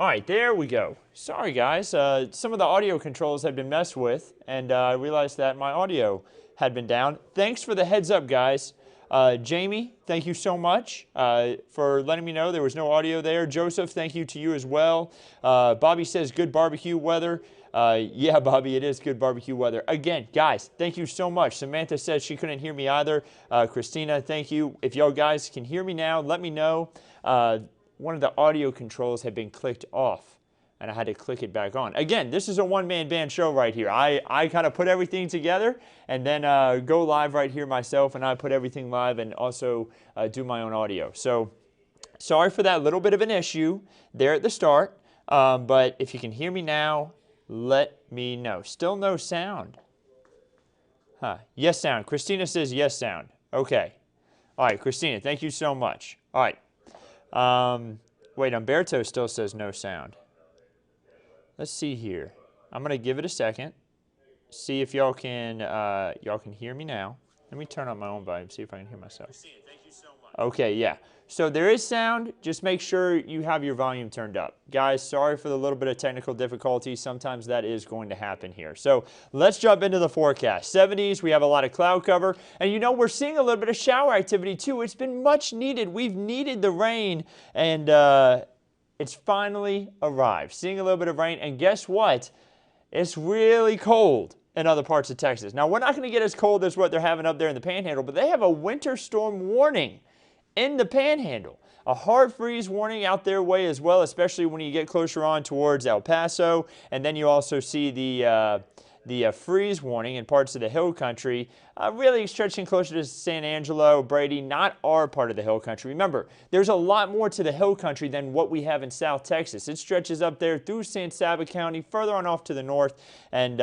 All right, there we go. Sorry, guys. Some of the audio controls had been messed with, and I realized that my audio had been down. Thanks for the heads up, guys. Jamie, thank you so much for letting me know there was no audio there. Joseph, thank you to you as well. Bobby says good barbecue weather. Yeah, Bobby, it is good barbecue weather. Again, guys, thank you so much. Samantha says she couldn't hear me either. Christina, thank you. If y'all guys can hear me now, let me know. One of the audio controls had been clicked off, and I had to click it back on. Again, this is a one-man band show right here. I kind of put everything together and then go live right here myself, and I put everything live and also do my own audio. So sorry for that little bit of an issue there at the start, but if you can hear me now, let me know. Still no sound. Huh. Yes sound. Christina says yes sound. Okay. All right, Christina, thank you so much. All right. Wait, Umberto still says no sound. Let's see here. I'm going to give it a second. See if y'all can hear me now. Let me turn on my own volume, see if I can hear myself. Christina, thank you so much. Okay, yeah. So there is sound. Just make sure you have your volume turned up. Guys, sorry for the little bit of technical difficulty. Sometimes that is going to happen here. So let's jump into the forecast. 70s, we have a lot of cloud cover. And you know, we're seeing a little bit of shower activity too. It's been much needed. We've needed the rain, and it's finally arrived. Seeing a little bit of rain, and guess what? It's really cold in other parts of Texas. Now, we're not going to get as cold as what they're having up there in the Panhandle, but they have a winter storm warning in the Panhandle. A hard freeze warning out their way as well, especially when you get closer on towards El Paso. And then you also see the freeze warning in parts of the hill country, really stretching closer to San Angelo, Brady, not our part of the hill country. Remember, there's a lot more to the hill country than what we have in South Texas. It stretches up there through San Saba County, further on off to the north, and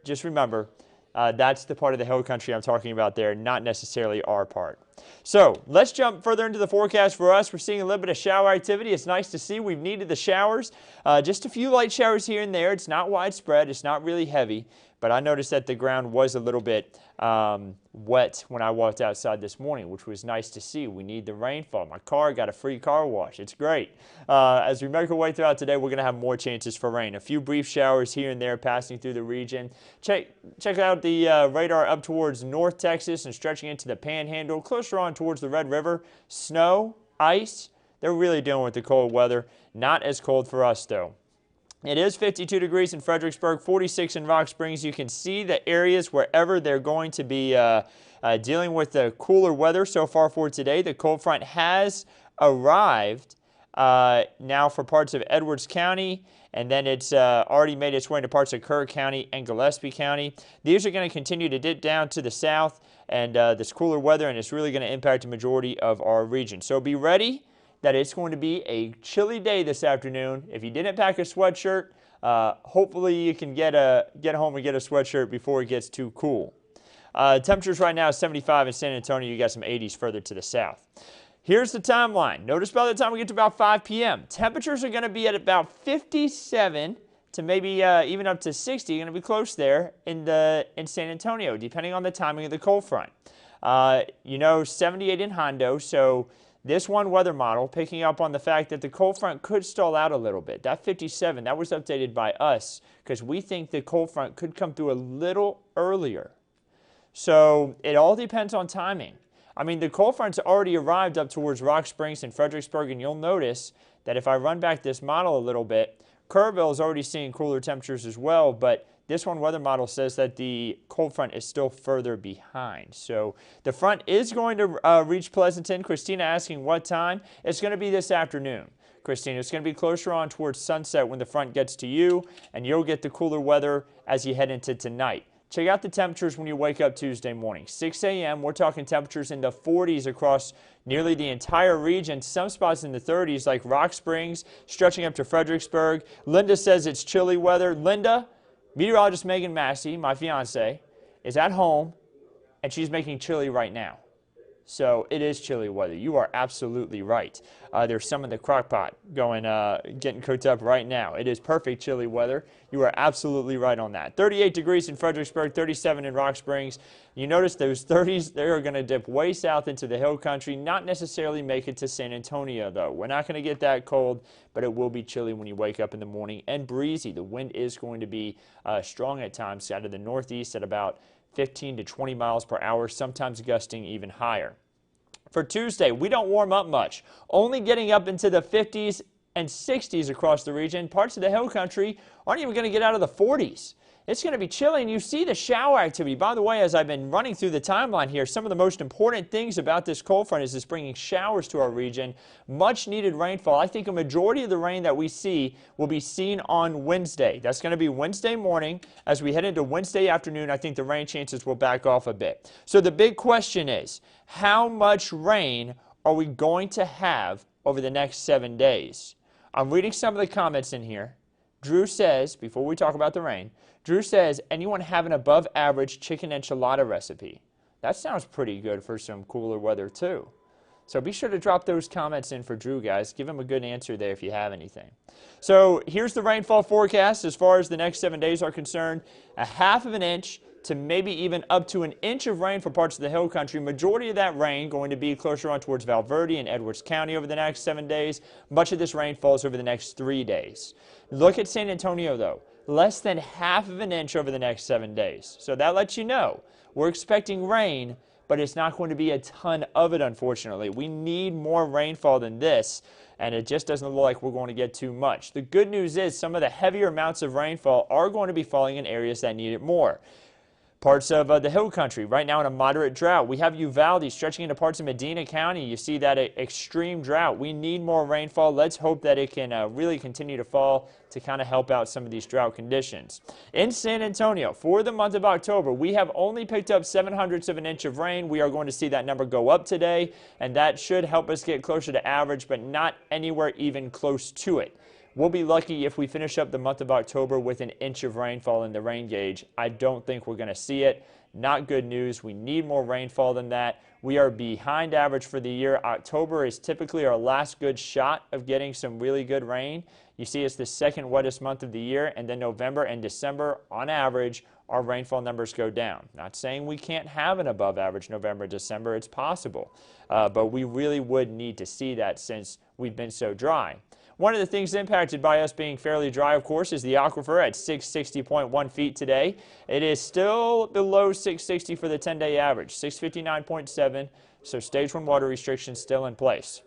just remember, that's the part of the hill country I'm talking about there, not necessarily our part. So let's jump further into the forecast for us. We're seeing a little bit of shower activity. It's nice to see. We've needed the showers. Just a few light showers here and there. It's not widespread. It's not really heavy. But I noticed that the ground was a little bit wet when I walked outside this morning, which was nice to see. We need the rainfall. My car got a free car wash. It's great. As we make our way throughout today, we're going to have more chances for rain. A few brief showers here and there passing through the region. Check out the radar up towards North Texas and stretching into the Panhandle, closer on towards the Red River. Snow, ice, they're really dealing with the cold weather. Not as cold for us, though. It is 52 degrees in Fredericksburg, 46 in Rock Springs. You can see the areas wherever they're going to be dealing with the cooler weather so far for today. The cold front has arrived now for parts of Edwards County, and then it's already made its way into parts of Kerr County and Gillespie County. These are going to continue to dip down to the south, and this cooler weather, and it's really going to impact the majority of our region. So be ready that it's going to be a chilly day this afternoon. If you didn't pack a sweatshirt, hopefully you can get home and get a sweatshirt before it gets too cool. Temperatures right now is 75 in San Antonio. You got some 80s further to the south. Here's the timeline. Notice by the time we get to about 5 p.m., temperatures are going to be at about 57 to maybe even up to 60. Going to be close there in San Antonio, depending on the timing of the cold front. 78 in Hondo, so this one weather model picking up on the fact that the cold front could stall out a little bit. That 57, that was updated by us because we think the cold front could come through a little earlier. So it all depends on timing. I mean, the cold front's already arrived up towards Rock Springs and Fredericksburg, and you'll notice that if I run back this model a little bit, Kerrville is already seeing cooler temperatures as well, but this one weather model says that the cold front is still further behind. So the front is going to reach Pleasanton. Christina asking what time. It's going to be this afternoon. Christina, it's going to be closer on towards sunset when the front gets to you, and you'll get the cooler weather as you head into tonight. Check out the temperatures when you wake up Tuesday morning. 6 a.m., we're talking temperatures in the 40s across nearly the entire region. Some spots in the 30s like Rock Springs, stretching up to Fredericksburg. Linda says it's chilly weather. Linda, Meteorologist Megan Massey, my fiance, is at home, and she's making chili right now. So it is chilly weather. You are absolutely right. There's some in the crock pot getting cooked up right now. It is perfect chilly weather. You are absolutely right on that. 38 degrees in Fredericksburg, 37 in Rock Springs. You notice those 30s, they are going to dip way south into the hill country, not necessarily make it to San Antonio, though. We're not going to get that cold, but it will be chilly when you wake up in the morning, and breezy. The wind is going to be strong at times out of the northeast at about 15 to 20 miles per hour, sometimes gusting even higher. For Tuesday, we don't warm up much, only getting up into the 50s and 60s across the region. Parts of the hill country aren't even going to get out of the 40s. It's going to be chilly, and you see the shower activity. By the way, as I've been running through the timeline here, some of the most important things about this cold front is it's bringing showers to our region, much needed rainfall. I think a majority of the rain that we see will be seen on Wednesday. That's going to be Wednesday morning. As we head into Wednesday afternoon, I think the rain chances will back off a bit. So the big question is, how much rain are we going to have over the next 7 days? I'm reading some of the comments in here. Drew says, before we talk about the rain, Drew says, anyone have an above average chicken enchilada recipe? That sounds pretty good for some cooler weather too. So be sure to drop those comments in for Drew, guys. Give him a good answer there if you have anything. So here's the rainfall forecast as far as the next 7 days are concerned. 1/2 inch to maybe even up to 1 inch of rain for parts of the hill country. Majority of that rain going to be closer on towards Val Verde and Edwards County over the next 7 days. Much of this rain falls over the next 3 days. Look at San Antonio, though. Less than 1/2 inch over the next 7 days. So that lets you know we're expecting rain, but it's not going to be a ton of it, unfortunately. We need more rainfall than this, and it just doesn't look like we're going to get too much. The good news is some of the heavier amounts of rainfall are going to be falling in areas that need it more. Parts of the hill country right now in a moderate drought. We have Uvalde stretching into parts of Medina County. You see that extreme drought. We need more rainfall. Let's hope that it can really continue to fall to kind of help out some of these drought conditions. In San Antonio, for the month of October, we have only picked up 0.07 of an inch of rain. We are going to see that number go up today, and that should help us get closer to average, but not anywhere even close to it. We'll be lucky if we finish up the month of October with 1 inch of rainfall in the rain gauge. I don't think we're going to see it. Not good news. We need more rainfall than that. We are behind average for the year. October is typically our last good shot of getting some really good rain. You see it's the second wettest month of the year, and then November and December, on average, our rainfall numbers go down. Not saying we can't have an above average November, December. It's possible. But we really would need to see that since we've been so dry. One of the things impacted by us being fairly dry, of course, is the aquifer at 660.1 feet today. It is still below 660 for the 10-day average, 659.7, so stage 1 water restrictions still in place.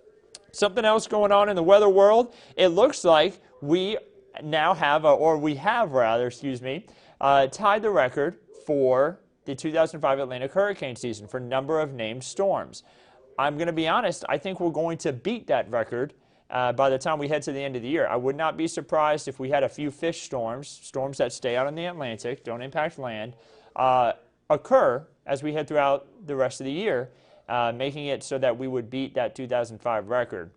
Something else going on in the weather world, it looks like we now have, tied the record for the 2005 Atlantic hurricane season for number of named storms. I'm going to be honest, I think we're going to beat that record by the time we head to the end of the year. I would not be surprised if we had a few fish storms, storms that stay out in the Atlantic, don't impact land, occur as we head throughout the rest of the year, making it so that we would beat that 2005 record,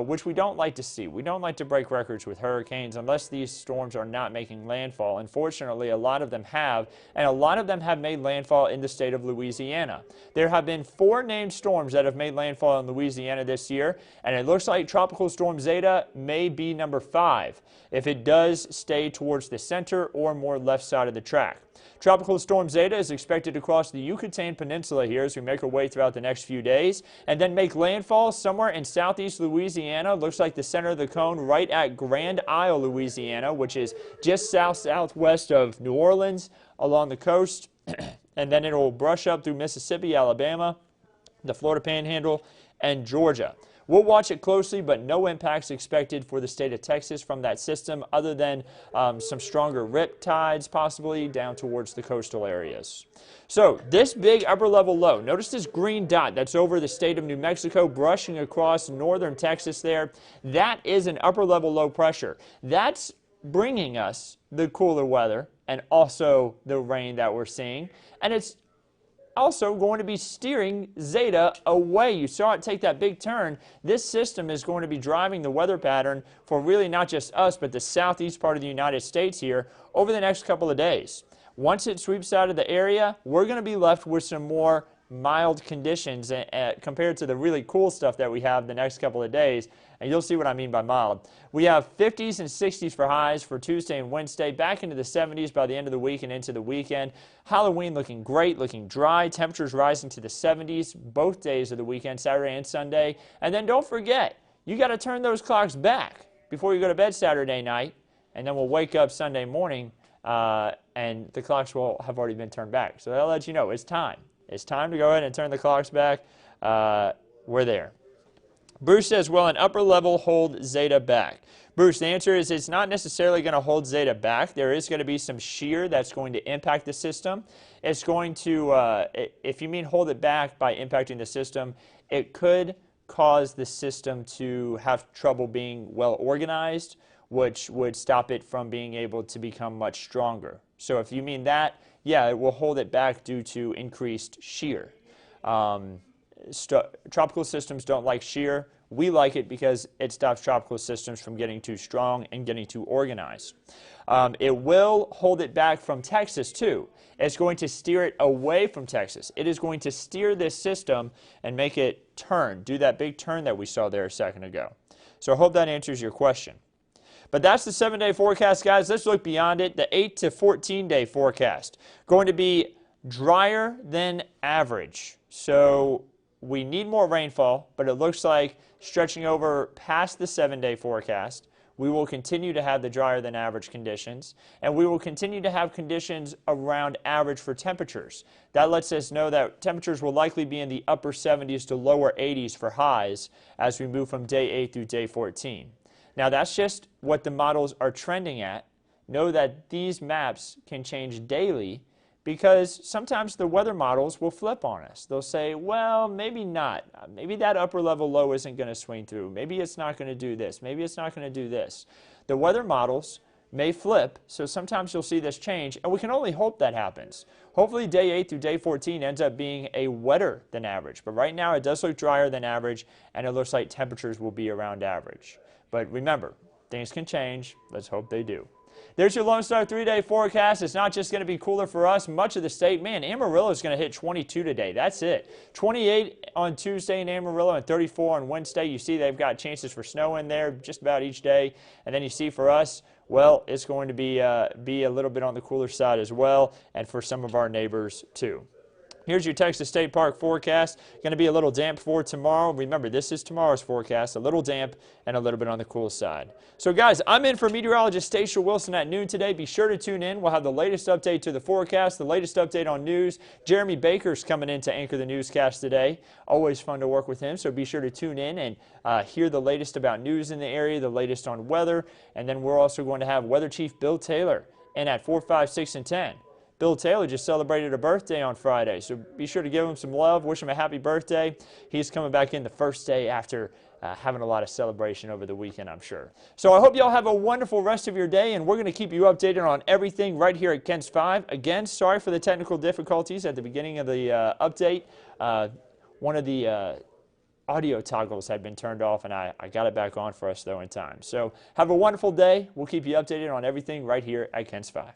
which we don't like to see. We don't like to break records with hurricanes unless these storms are not making landfall. Unfortunately, a lot of them have, and a lot of them have made landfall in the state of Louisiana. There have been 4 named storms that have made landfall in Louisiana this year, and it looks like Tropical Storm Zeta may be number 5 if it does stay towards the center or more left side of the track. Tropical Storm Zeta is expected to cross the Yucatan Peninsula here as we make our way throughout the next few days and then make landfall somewhere in southeast Louisiana. Looks like the center of the cone right at Grand Isle, Louisiana, which is just southwest of New Orleans along the coast. And then it will brush up through Mississippi, Alabama, the Florida Panhandle, and Georgia. We'll watch it closely, but no impacts expected for the state of Texas from that system other than some stronger rip tides possibly down towards the coastal areas. So this big upper level low, notice this green dot that's over the state of New Mexico brushing across northern Texas there. That is an upper level low pressure. That's bringing us the cooler weather and also the rain that we're seeing. And it's also going to be steering Zeta away. You saw it take that big turn. This system is going to be driving the weather pattern for really not just us, but the southeast part of the United States here over the next couple of days. Once it sweeps out of the area, we're going to be left with some more mild conditions compared to the really cool stuff that we have the next couple of days, and you'll see what I mean by mild. We have 50s and 60s for highs for Tuesday and Wednesday, back into the 70s by the end of the week and into the weekend. Halloween looking great, looking dry, temperatures rising to the 70s both days of the weekend, Saturday and Sunday. And then don't forget, you got to turn those clocks back before you go to bed Saturday night, and then we'll wake up Sunday morning and the clocks will have already been turned back. So that'll let you know it's time. It's time to go ahead and turn the clocks back. We're there. Bruce says, will an upper level hold Zeta back? Bruce, the answer is it's not necessarily going to hold Zeta back. There is going to be some shear that's going to impact the system. It's going to, if you mean hold it back by impacting the system, it could cause the system to have trouble being well organized, which would stop it from being able to become much stronger. So if you mean that, yeah, it will hold it back due to increased shear. Tropical systems don't like shear. We like it because it stops tropical systems from getting too strong and getting too organized. It will hold it back from Texas too. It's going to steer it away from Texas. It is going to steer this system and make it turn, do that big turn that we saw there a second ago. So I hope that answers your question. But that's the 7-day forecast, guys. Let's look beyond it. The 8 to 14-day forecast. Going to be drier than average. So we need more rainfall, but it looks like stretching over past the 7-day forecast, we will continue to have the drier than average conditions, and we will continue to have conditions around average for temperatures. That lets us know that temperatures will likely be in the upper 70s to lower 80s for highs as we move from day 8 through day 14. Now that's just what the models are trending at. Know that these maps can change daily because sometimes the weather models will flip on us. They'll say, well, maybe not. Maybe that upper level low isn't going to swing through. Maybe it's not going to do this. Maybe it's not going to do this. The weather models may flip, so sometimes you'll see this change, and we can only hope that happens. Hopefully day 8 through day 14 ends up being a wetter than average, but right now it does look drier than average, and it looks like temperatures will be around average. But remember, things can change. Let's hope they do. There's your Lone Star 3-day forecast. It's not just going to be cooler for us. Much of the state, man, Amarillo is going to hit 22 today. That's it. 28 on Tuesday in Amarillo and 34 on Wednesday. You see they've got chances for snow in there just about each day. And then you see for us, well, it's going to be a little bit on the cooler side as well, and for some of our neighbors too. Here's your Texas State Park forecast. Going to be a little damp for tomorrow. Remember, this is tomorrow's forecast. A little damp and a little bit on the cool side. So, guys, I'm in for Meteorologist Andrew Wilson at noon today. Be sure to tune in. We'll have the latest update to the forecast, the latest update on news. Jeremy Baker's coming in to anchor the newscast today. Always fun to work with him, so be sure to tune in and hear the latest about news in the area, the latest on weather. And then we're also going to have Weather Chief Bill Taylor in at 4, 5, 6, and 10. Bill Taylor just celebrated a birthday on Friday, so be sure to give him some love, wish him a happy birthday. He's coming back in the first day after having a lot of celebration over the weekend, I'm sure. So I hope you all have a wonderful rest of your day, and we're going to keep you updated on everything right here at Ken's 5. Again, sorry for the technical difficulties at the beginning of the update. One of the audio toggles had been turned off, and I got it back on for us, though, in time. So have a wonderful day. We'll keep you updated on everything right here at Ken's 5.